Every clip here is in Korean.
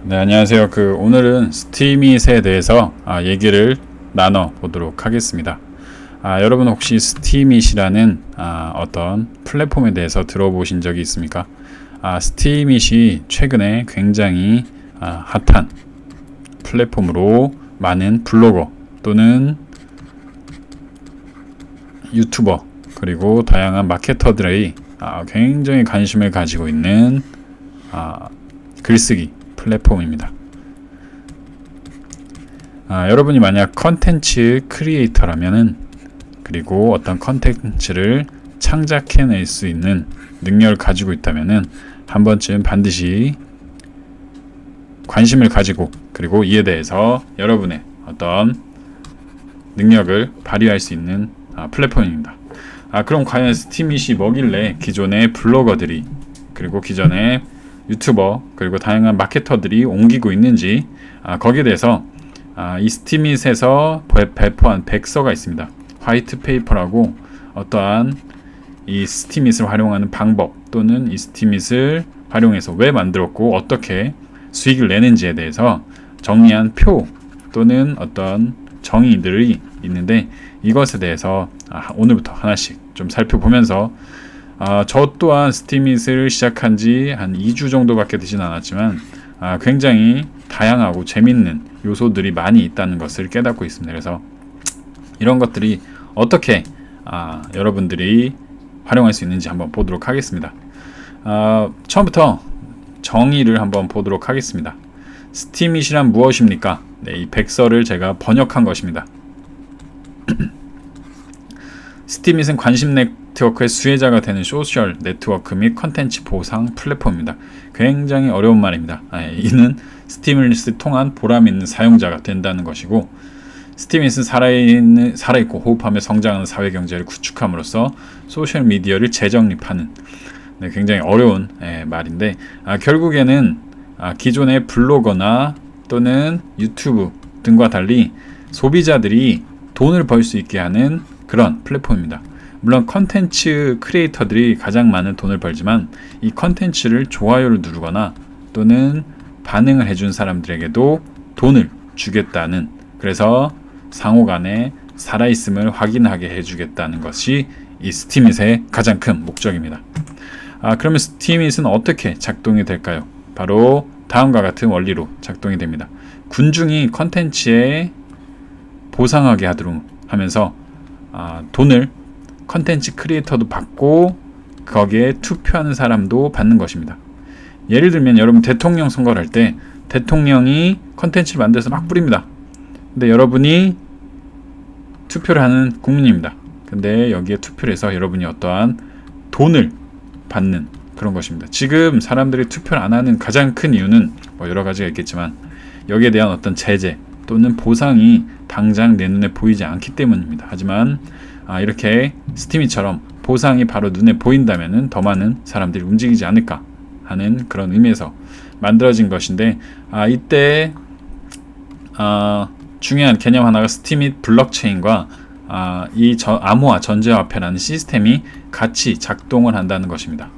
네, 안녕하세요. 오늘은 스팀잇에 대해서 얘기를 나눠 보도록 하겠습니다. 여러분 혹시 스팀잇이라는 어떤 플랫폼에 대해서 들어보신 적이 있습니까? 스팀잇이 최근에 굉장히 핫한 플랫폼으로 많은 블로거 또는 유튜버 그리고 다양한 마케터들의 굉장히 관심을 가지고 있는 글쓰기 플랫폼입니다. 여러분이 만약 컨텐츠 크리에이터라면은, 그리고 어떤 컨텐츠를 창작해낼 수 있는 능력을 가지고 있다면은 한 번쯤 반드시 관심을 가지고, 그리고 이에 대해서 여러분의 어떤 능력을 발휘할 수 있는 플랫폼입니다. 그럼 과연 스팀잇이 뭐길래 기존의 블로거들이, 그리고 기존의 유튜버 그리고 다양한 마케터들이 옮기고 있는지, 거기에 대해서 이 스팀잇에서 배포한 백서가 있습니다. 화이트 페이퍼라고, 어떠한 이 스팀잇을 활용하는 방법 또는 이 스팀잇을 활용해서 왜 만들었고 어떻게 수익을 내는지에 대해서 정리한 표 또는 어떤 정의들이 있는데, 이것에 대해서 오늘부터 하나씩 좀 살펴보면서, 저 또한 스팀잇을 시작한 지 한 2주 정도밖에 되진 않았지만 굉장히 다양하고 재밌는 요소들이 많이 있다는 것을 깨닫고 있습니다. 그래서 이런 것들이 어떻게 여러분들이 활용할 수 있는지 한번 보도록 하겠습니다. 처음부터 정의를 한번 보도록 하겠습니다. 스팀잇이란 무엇입니까? 네, 이 백서를 제가 번역한 것입니다. 스팀잇은 관심 네트워크의 수혜자가 되는 소셜 네트워크 및 컨텐츠 보상 플랫폼입니다. 굉장히 어려운 말입니다. 이는 스팀잇을 통한 보람 있는 사용자가 된다는 것이고, 스팀잇은 살아있고 호흡하며 성장하는 사회경제를 구축함으로써 소셜미디어를 재정립하는, 굉장히 어려운 말인데, 결국에는 기존의 블로거나 또는 유튜브 등과 달리 소비자들이 돈을 벌 수 있게 하는 그런 플랫폼입니다. 물론 컨텐츠 크리에이터들이 가장 많은 돈을 벌지만, 이 컨텐츠를 좋아요를 누르거나 또는 반응을 해준 사람들에게도 돈을 주겠다는, 그래서 상호간에 살아있음을 확인하게 해주겠다는 것이 이 스팀잇의 가장 큰 목적입니다. 그러면 스팀잇은 어떻게 작동이 될까요? 바로 다음과 같은 원리로 작동이 됩니다. 군중이 컨텐츠에 보상하게 하도록 하면서 돈을 컨텐츠 크리에이터도 받고 거기에 투표하는 사람도 받는 것입니다. 예를 들면 여러분 대통령 선거를 할 때 대통령이 컨텐츠를 만들어서 막 뿌립니다. 근데 여러분이 투표를 하는 국민입니다. 근데 여기에 투표를 해서 여러분이 어떠한 돈을 받는 그런 것입니다. 지금 사람들이 투표를 안 하는 가장 큰 이유는 여러 가지가 있겠지만, 여기에 대한 어떤 제재 또는 보상이 당장 내 눈에 보이지 않기 때문입니다. 하지만 이렇게 스팀잇처럼 보상이 바로 눈에 보인다면 더 많은 사람들이 움직이지 않을까 하는 그런 의미에서 만들어진 것인데, 이때 중요한 개념 하나가 스팀잇 블록체인과 이 암호화 전자화폐라는 시스템이 같이 작동을 한다는 것입니다.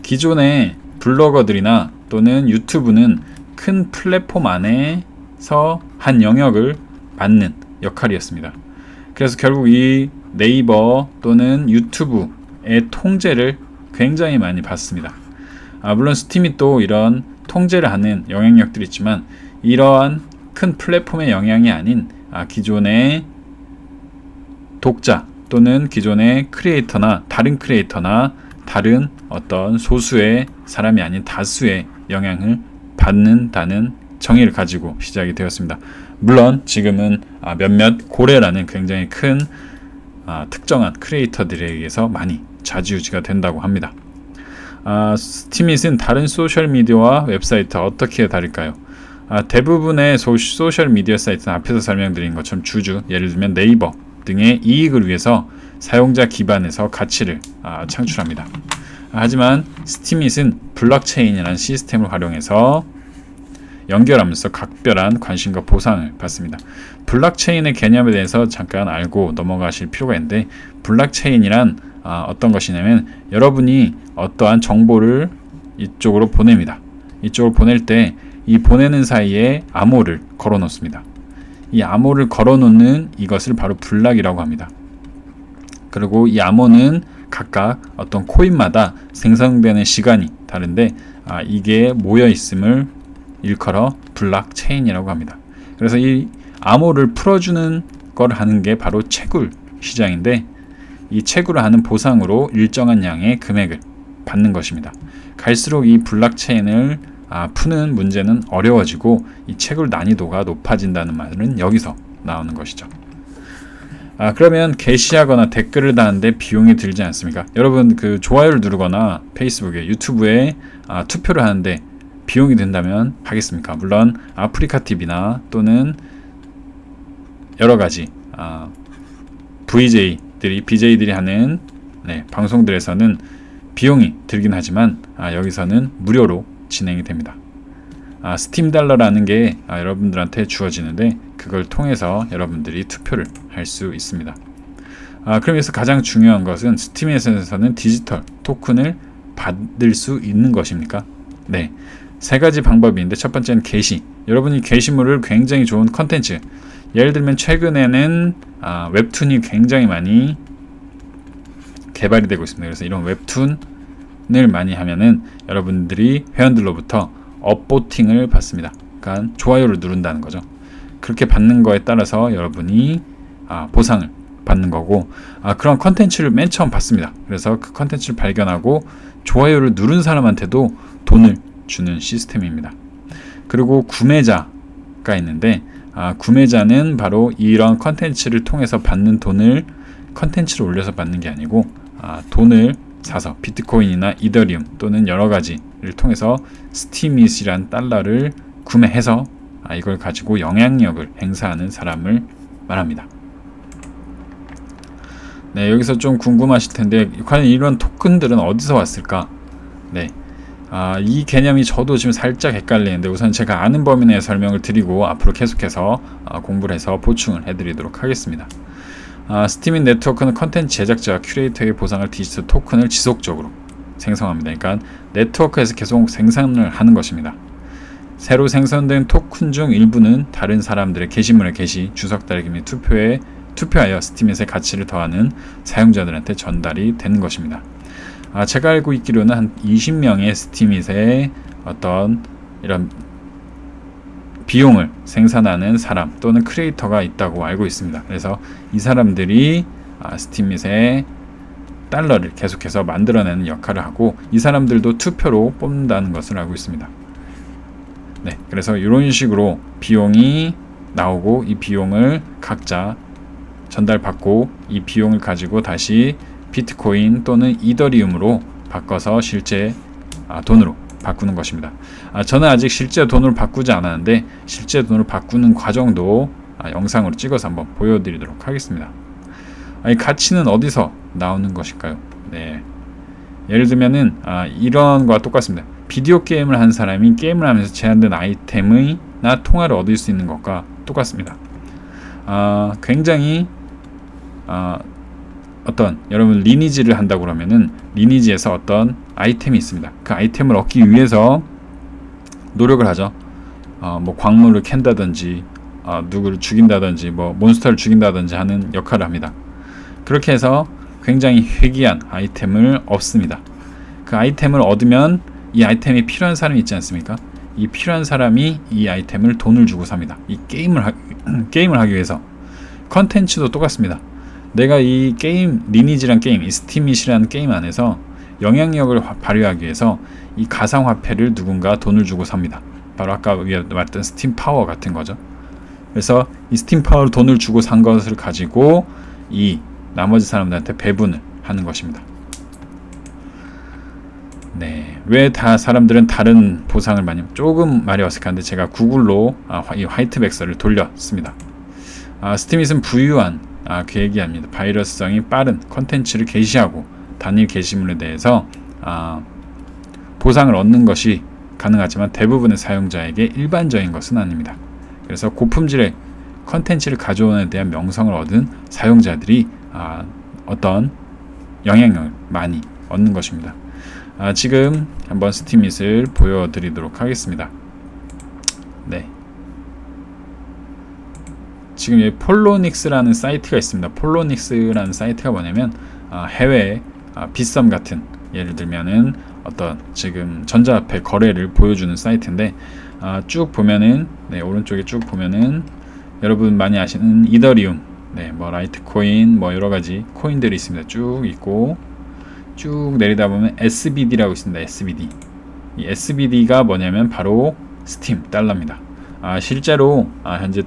기존의 블로거들이나 또는 유튜브는 큰 플랫폼 안에서 한 영역을 맡는 역할이었습니다. 그래서 결국 이 네이버 또는 유튜브의 통제를 굉장히 많이 받습니다. 물론 스팀잇도 이런 통제를 하는 영향력들이 있지만, 이러한 큰 플랫폼의 영향이 아닌 기존의 독자 또는 기존의 크리에이터나 다른 어떤 소수의 사람이 아닌 다수의 영향을 받는다는 정의를 가지고 시작이 되었습니다. 물론 지금은 몇몇 고래라는 굉장히 큰 특정한 크리에이터들에 의해서 많이 좌지우지가 된다고 합니다. 스팀잇은 다른 소셜미디어와 웹사이트와 어떻게 다를까요? 대부분의 소셜미디어 사이트는 앞에서 설명드린 것처럼 예를 들면 네이버 등의 이익을 위해서 사용자 기반에서 가치를 창출합니다. 하지만 스팀잇은 블록체인이라는 시스템을 활용해서 연결하면서 각별한 관심과 보상을 받습니다. 블록체인의 개념에 대해서 잠깐 알고 넘어가실 필요가 있는데, 블록체인이란 어떤 것이냐면 여러분이 어떠한 정보를 이쪽으로 보냅니다. 이쪽으로 보낼 때 이 보내는 사이에 암호를 걸어 놓습니다. 이 암호를 걸어 놓는 이것을 바로 블락이라고 합니다. 그리고 이 암호는 각각 어떤 코인마다 생성되는 시간이 다른데 이게 모여 있음을 일컬어 블록체인이라고 합니다. 그래서 이 암호를 풀어주는 걸 하는 게 바로 채굴 시장인데, 이 채굴을 하는 보상으로 일정한 양의 금액을 받는 것입니다. 갈수록 이 블록체인을 푸는 문제는 어려워지고 이 채굴 난이도가 높아진다는 말은 여기서 나오는 것이죠. 그러면 게시하거나 댓글을 다는데 비용이 들지 않습니까? 여러분 그 좋아요를 누르거나 페이스북에 유튜브에 투표를 하는데 비용이 든다면 하겠습니까? 물론 아프리카TV나 또는 여러가지 BJ들이 하는 방송들에서는 비용이 들긴 하지만 여기서는 무료로 진행이 됩니다. 스팀 달러라는 게 여러분들한테 주어지는데 그걸 통해서 여러분들이 투표를 할 수 있습니다. 그럼 여기서 가장 중요한 것은 스팀에서는 디지털 토큰을 받을 수 있는 것입니까? 네, 세 가지 방법이 있는데, 첫 번째는 게시. 여러분이 게시물을 굉장히 좋은 컨텐츠, 예를 들면 최근에는 웹툰이 굉장히 많이 개발이 되고 있습니다. 그래서 이런 웹툰을 많이 하면은 여러분들이 회원들로부터 업보팅을 받습니다. 그러니까 좋아요를 누른다는 거죠. 그렇게 받는 거에 따라서 여러분이 보상을 받는 거고, 그런 컨텐츠를 맨 처음 받습니다. 그래서 그 컨텐츠를 발견하고 좋아요를 누른 사람한테도 돈을 주는 시스템입니다. 그리고 구매자가 있는데, 구매자는 바로 이런 컨텐츠를 통해서 받는 돈을 컨텐츠를 올려서 받는 게 아니고 돈을 사서 비트코인이나 이더리움 또는 여러가지를 통해서 스팀잇이란 달러를 구매해서 이걸 가지고 영향력을 행사하는 사람을 말합니다. 네, 여기서 좀 궁금하실 텐데 과연 이런 토큰들은 어디서 왔을까? 네, 이 개념이 저도 지금 살짝 헷갈리는데 우선 제가 아는 범위 내에 설명을 드리고 앞으로 계속해서 공부를 해서 보충을 해드리도록 하겠습니다. 스팀인 네트워크는 컨텐츠 제작자와 큐레이터에게 보상할 디지털 토큰을 지속적으로 생성합니다. 그러니까 네트워크에서 계속 생산을 하는 것입니다. 새로 생성된 토큰 중 일부는 다른 사람들의 게시물의 게시, 주석 달기 및 투표하여 스팀잇의 가치를 더하는 사용자들한테 전달이 되는 것입니다. 제가 알고 있기로는 한 20명의 스팀잇의 어떤 이런 비용을 생산하는 사람 또는 크리에이터가 있다고 알고 있습니다. 그래서 이 사람들이 스팀잇의 달러를 계속해서 만들어내는 역할을 하고, 이 사람들도 투표로 뽑는다는 것을 알고 있습니다. 네, 그래서 이런 식으로 비용이 나오고 이 비용을 각자 전달받고 이 비용을 가지고 다시 비트코인 또는 이더리움으로 바꿔서 실제 돈으로 바꾸는 것입니다. 저는 아직 실제 돈으로 바꾸지 않았는데 실제 돈으로 바꾸는 과정도 영상으로 찍어서 한번 보여드리도록 하겠습니다. 이 가치는 어디서 나오는 것일까요? 네, 예를 들면은 이런 거와 똑같습니다. 비디오 게임을 한 사람이 게임을 하면서 제한된 아이템이나 통화를 얻을 수 있는 것과 똑같습니다. 굉장히 어떤 여러분 리니지를 한다고 그러면은 리니지에서 어떤 아이템이 있습니다. 그 아이템을 얻기 위해서 노력을 하죠. 뭐 광물을 캔다든지 누구를 죽인다든지 뭐 몬스터를 죽인다든지 하는 역할을 합니다. 그렇게 해서 굉장히 희귀한 아이템을 얻습니다. 그 아이템을 얻으면 이 아이템이 필요한 사람이 있지 않습니까? 이 필요한 사람이 이 아이템을 돈을 주고 삽니다. 이 게임을 하기 위해서. 컨텐츠도 똑같습니다. 내가 이 게임, 리니지란 게임, 이 스팀잇이라는 게임 안에서 영향력을 발휘하기 위해서 이 가상화폐를 누군가 돈을 주고 삽니다. 바로 아까 위에 말했던 스팀 파워 같은 거죠. 그래서 이 스팀 파워로 돈을 주고 산 것을 가지고 이 나머지 사람들한테 배분을 하는 것입니다. 네, 왜 다 사람들은 다른 보상을 많이, 조금 말이 어색한데 제가 구글로 이 화이트백서를 돌렸습니다. 스팀잇은 부유한 계기합니다. 바이러스성이 빠른 컨텐츠를 게시하고 단일 게시물에 대해서 보상을 얻는 것이 가능하지만 대부분의 사용자에게 일반적인 것은 아닙니다. 그래서 고품질의 컨텐츠를 가져오는 데 대한 명성을 얻은 사용자들이 어떤 영향력을 많이 얻는 것입니다. 지금 한번 스팀잇을 보여드리도록 하겠습니다. 네. 지금 이 폴로닉스라는 사이트가 있습니다. 폴로닉스라는 사이트가 뭐냐면 해외 빗썸 같은, 예를 들면은 어떤 지금 전자화폐 거래를 보여주는 사이트인데, 쭉 보면은, 네, 오른쪽에 쭉 보면은 여러분 많이 아시는 이더리움, 네, 뭐 라이트코인, 뭐 여러가지 코인들이 있습니다. 쭉 있고, 쭉 내리다 보면 SBD라고 있습니다. SBD. 이 SBD가 뭐냐면 바로 스팀 달러입니다. 실제로 현재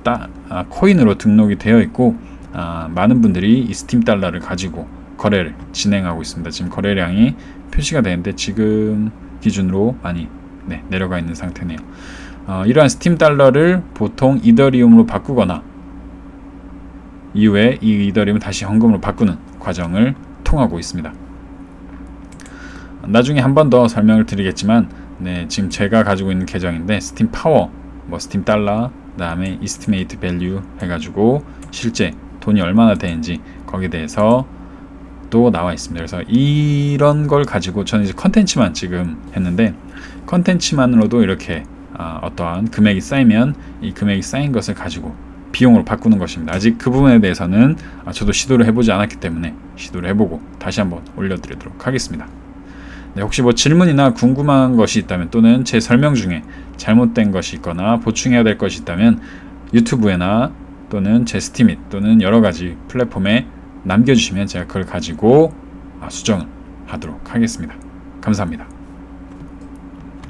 코인으로 등록이 되어 있고, 많은 분들이 이 스팀 달러를 가지고 거래를 진행하고 있습니다. 지금 거래량이 표시가 되는데 지금 기준으로 많이 내려가 있는 상태네요. 이러한 스팀 달러를 보통 이더리움으로 바꾸거나 이후에 이 이더리움을 다시 현금으로 바꾸는 과정을 통하고 있습니다. 나중에 한 번 더 설명을 드리겠지만, 네, 지금 제가 가지고 있는 계정인데 스팀 파워, 뭐 스팀 달러, 그 다음에 이스티메이트 밸류 해가지고 실제 돈이 얼마나 되는지 거기에 대해서 또 나와 있습니다. 그래서 이런 걸 가지고 저는 이제 컨텐츠만 지금 했는데, 컨텐츠만으로도 이렇게 어떠한 금액이 쌓이면 이 금액이 쌓인 것을 가지고 비용으로 바꾸는 것입니다. 아직 그 부분에 대해서는 저도 시도를 해보지 않았기 때문에 시도를 해보고 다시 한번 올려드리도록 하겠습니다. 네, 혹시 뭐 질문이나 궁금한 것이 있다면, 또는 제 설명 중에 잘못된 것이 있거나 보충해야 될 것이 있다면 유튜브에나 또는 제 스팀잇 또는 여러가지 플랫폼에 남겨주시면 제가 그걸 가지고 수정을 하도록 하겠습니다. 감사합니다.